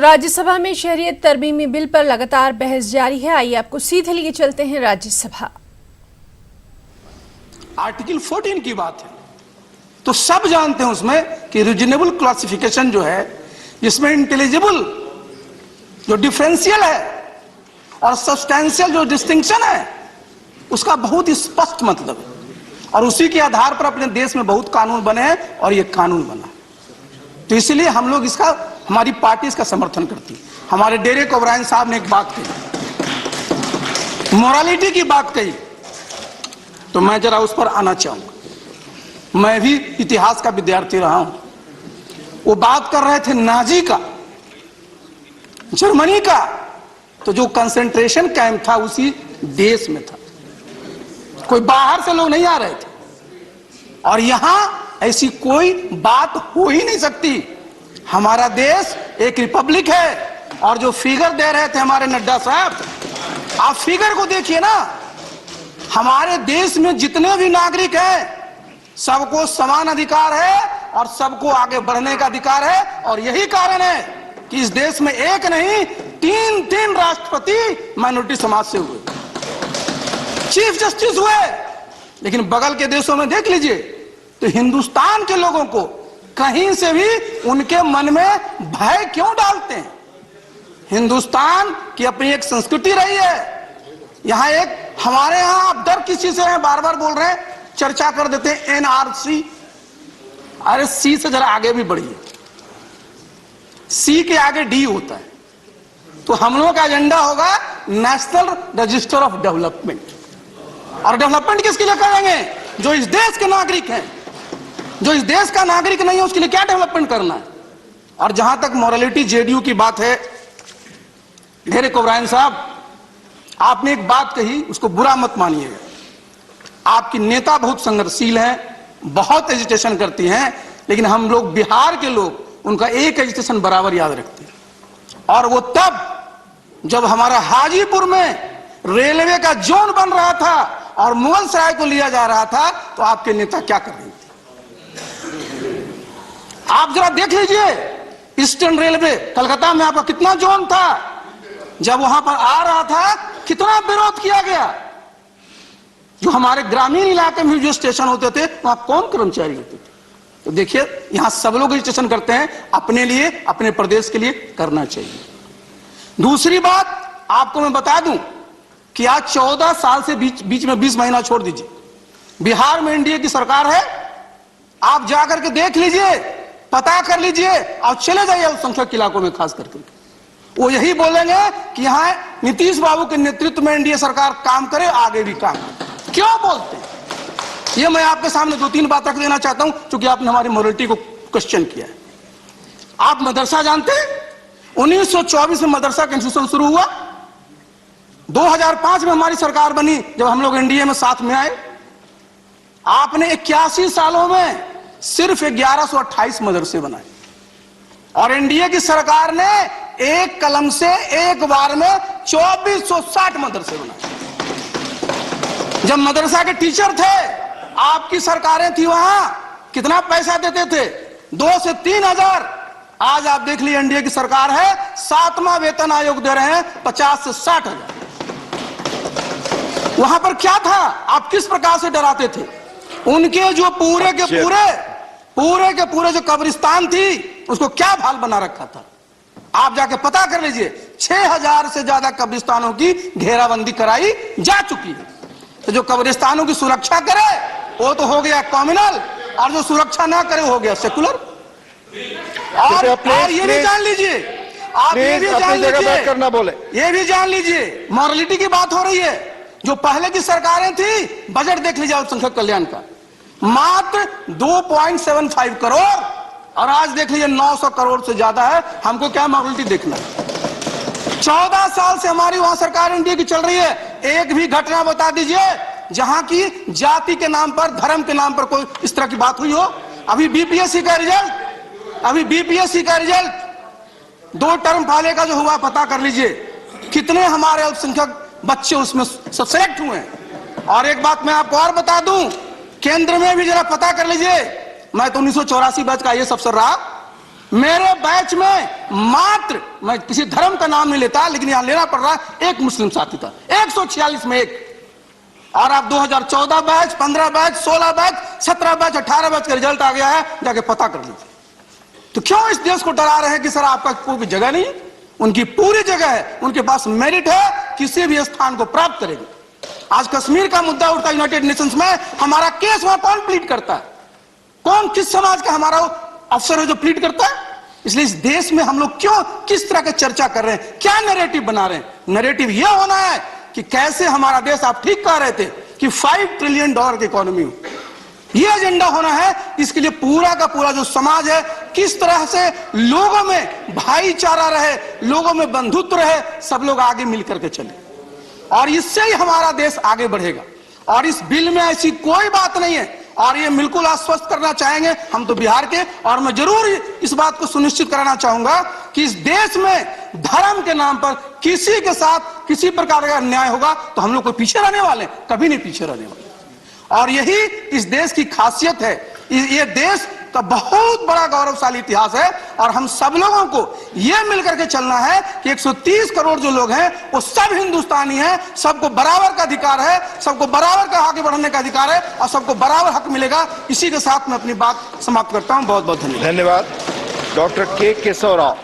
राज्यसभा में शहरियत तरमीमी बिल पर लगातार बहस जारी है। आइए आपको सीधे लिए चलते हैं राज्यसभा। आर्टिकल 14 की बात है तो सब जानते हैं उसमें कि रीजनेबल क्लासिफिकेशन जो है, जिसमें इंटेलिजिबल जो डिफरेंशियल है और सब्सटेंशियल जो डिस्टिंक्शन है, उसका बहुत ही स्पष्ट मतलब है। और उसी के आधार पर अपने देश में बहुत कानून बने हैं और ये कानून बना, तो इसलिए हम लोग इसका, हमारी पार्टी इसका समर्थन करती है। हमारे डेरेक ओब्रायन साहब ने एक बात कही, मोरालिटी की बात कही, तो मैं जरा उस पर आना चाहूंगा। मैं भी इतिहास का विद्यार्थी रहा हूं। वो बात कर रहे थे नाजी का, जर्मनी का, तो जो कंसंट्रेशन कैंप था उसी देश में था, कोई बाहर से लोग नहीं आ रहे थे। और यहां ऐसी कोई बात हो ही नहीं सकती। हमारा देश एक रिपब्लिक है। और जो फिगर दे रहे थे हमारे नड्डा साहब, आप फिगर को देखिए ना, हमारे देश में जितने भी नागरिक हैं सबको समान अधिकार है और सबको आगे बढ़ने का अधिकार है। और यही कारण है कि इस देश में एक नहीं तीन राष्ट्रपति माइनॉरिटी समाज से हुए, चीफ जस्टिस हुए। लेकिन बगल के देशों में देख लीजिए तो हिंदुस्तान के लोगों को कहीं से भी उनके मन में भय क्यों डालते हैं? हिंदुस्तान की अपनी एक संस्कृति रही है। यहां एक, हमारे यहां आप डर किस चीज से हैं? बार बार बोल रहे हैं, चर्चा कर देते हैं एनआरसी। अरे सी से जरा आगे भी बढ़िए, सी के आगे डी होता है। तो हम लोगों का एजेंडा होगा नेशनल रजिस्टर ऑफ डेवलपमेंट। और डेवलपमेंट किसके लिए करेंगे? जो इस देश के नागरिक हैं। जो इस देश का नागरिक नहीं है उसके लिए क्या डेवलपमेंट करना है? और जहां तक मोरालिटी जेडीयू की बात है, डेरेक ओब्रायन साहब, आपने एक बात कही, उसको बुरा मत मानिएगा। आपकी नेता बहुत संघर्षशील हैं, बहुत एजिटेशन करती हैं, लेकिन हम लोग बिहार के लोग उनका एक एजिटेशन बराबर याद रखते हैं। और वो तब जब हमारा हाजीपुर में रेलवे का जोन बन रहा था और मुगल सराय को लिया जा रहा था, तो आपके नेता क्या कर रहे थे? आप जरा देख लीजिए, ईस्टर्न रेलवे कलकत्ता में आपका कितना जोन था। जब वहां पर आ रहा था कितना विरोध किया गया। जो हमारे ग्रामीण इलाके में जो स्टेशन होते थे वहां कौन कर्मचारी होते थे? तो देखिए, यहां सब लोग रजिस्ट्रेशन करते हैं, अपने लिए, अपने प्रदेश के लिए करना चाहिए। दूसरी बात आपको मैं बता दूं कि आज 14 साल से बीच में 20 महीना छोड़ दीजिए, बिहार में एनडीए की सरकार है। आप जाकर के देख लीजिए, पता कर लीजिए और चले जाइए अल्पसंख्यक इलाकों में खास करके। वो यही बोलेंगे कि यहां नीतीश बाबू के नेतृत्व में एनडीए सरकार काम करे, आगे भी काम करे। क्यों बोलते हैं? ये मैं आपके सामने 2-3 बात रख देना चाहता हूं, क्योंकि आपने हमारी मोरालिटी को क्वेश्चन किया है। आप मदरसा जानते हैं? 1924 में मदरसा का इंस्टीट्यूशन शुरू हुआ। 2005 में हमारी सरकार बनी, जब हम लोग एनडीए में साथ में आए। आपने 81 सालों में सिर्फ 1128 मदरसे बनाए। और एनडीए की सरकार ने एक कलम से एक बार में 2460 मदरसे बनाए। जब मदरसा के टीचर थे, आपकी सरकारें थी, वहां कितना पैसा देते थे? 2 से 3 हजार। आज आप देख लीजिए, एनडीए की सरकार है, 7वां वेतन आयोग दे रहे हैं 50 से 60 हजार। वहां पर क्या था? आप किस प्रकार से डराते थे? उनके जो पूरे के पूरे जो कब्रिस्तान थी, उसको क्या भाल बना रखा था? आप जाके पता कर लीजिए, 6000 से ज्यादा कब्रिस्तानों की घेराबंदी कराई जा चुकी है। तो जो कब्रिस्तानों की सुरक्षा करे वो तो हो गया कॉम्युनल, और जो सुरक्षा ना करे वो हो गया सेकुलर। और ये भी जान लीजिए, आप ये भी जान लीजिए, करना बोले, ये भी जान लीजिए, मॉरलिटी की बात हो रही है। जो पहले की सरकारें थी, बजट देख लीजिए अल्पसंख्यक कल्याण का, मात्र 2.75 करोड़, और आज देख लीजिए 900 करोड़ से ज्यादा है। हमको क्या मॉरलिटी देखना है? 14 साल से हमारी वहां सरकार इंडिया की चल रही है। एक भी घटना बता दीजिए जहां की जाति के नाम पर, धर्म के नाम पर कोई इस तरह की बात हुई हो। अभी बीपीएससी का रिजल्ट 2 टर्म वाले का जो हुआ, पता कर लीजिए कितने हमारे अल्पसंख्यक बच्चे उसमें सेलेक्ट हुए हैं। और एक बात मैं आपको और बता दूं, केंद्र में भी जरा पता कर लीजिए, मैं तो 1984 बैच का आईएएस अफसर रहा, मेरे बैच में मात्र, मैं किसी धर्म का नाम नहीं लेता लेकिन यहां लेना पड़ रहा है, एक मुस्लिम साथी था, 146 में एक। और आप 2014 batch, 15 batch, 16 batch, 17 batch, 18 batch का रिजल्ट आ गया है, जाके पता कर लीजिए। तो क्यों इस देश को डरा रहे हैं कि सर आपका कोई जगह नहीं? उनकी पूरी जगह है, उनके पास मेरिट है, किसी भी स्थान को प्राप्त करेंगे। आज कश्मीर का मुद्दा उठता है यूनाइटेड नेशंस में, हमारा केस वहां कौन प्लीड करता है? कौन, किस समाज का हमारा अफसर है जो प्लीड करता है? इसलिए इस देश में हम लोग क्यों, किस तरह की चर्चा कर रहे हैं, क्या नैरेटिव बना रहे हैं? नैरेटिव यह होना है कि कैसे हमारा देश, आप ठीक कह रहे थे कि $5 ट्रिलियन की इकोनॉमी हो, यह एजेंडा होना है। इसके लिए पूरा का पूरा जो समाज है, किस तरह से लोगों में भाईचारा रहे, लोगों में बंधुत्व रहे, सब लोग आगे मिलकर के चले, और इससे ही हमारा देश आगे बढ़ेगा। और इस बिल में ऐसी कोई बात नहीं है, और ये बिल्कुल आश्वस्त करना चाहेंगे हम तो बिहार के, और मैं जरूर इस बात को सुनिश्चित कराना चाहूंगा कि इस देश में धर्म के नाम पर किसी के साथ किसी प्रकार का अन्याय होगा तो हम लोग को पीछे रहने वाले, कभी नहीं पीछे रहने वाले। और यही इस देश की खासियत है। ये देश का बहुत बड़ा गौरवशाली इतिहास है, और हम सब लोगों को यह मिलकर के चलना है कि 130 करोड़ जो लोग हैं वो सब हिंदुस्तानी हैं, सबको बराबर का अधिकार है, सबको बराबर का आगे बढ़ने का अधिकार है, और सबको बराबर हक मिलेगा। इसी के साथ मैं अपनी बात समाप्त करता हूं। बहुत बहुत धन्यवाद। धन्यवाद। डॉक्टर के केशव राव।